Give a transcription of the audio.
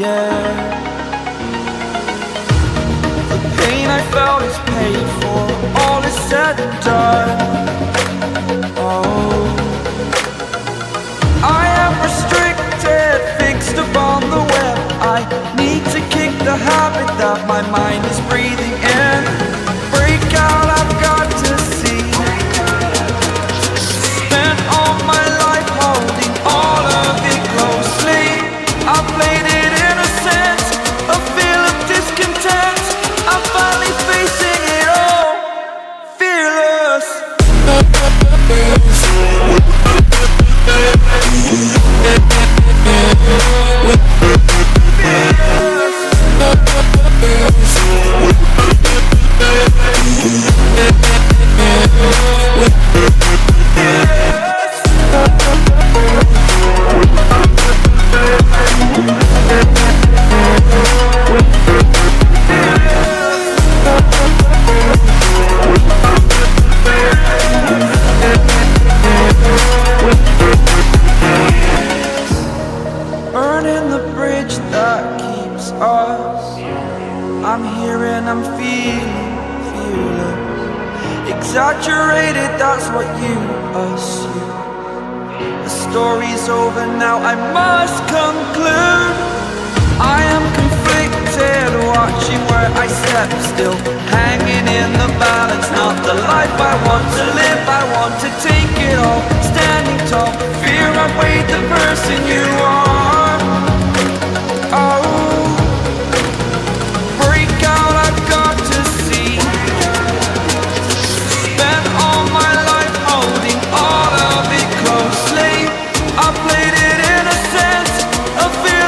air. The pain I felt is paid for, all is said and done. Oh, I am restricted, fixed upon the web. I need to kick the habit that my mind is breathing in. Break out, I've got to see. Spent all my life holding all of it closely. I played it innocent, a feel of discontent. I'm finally facing it all, fearless. Burning the bridge that keeps us. I'm here and I'm feeling fearless. Exaggerated, that's what you assume. The story's over now, I must conclude. I am conflicted, watching where I step still, hanging in the balance. Not the life I want to live, I want to take it all. Standing tall, fear I've weighed the person you are.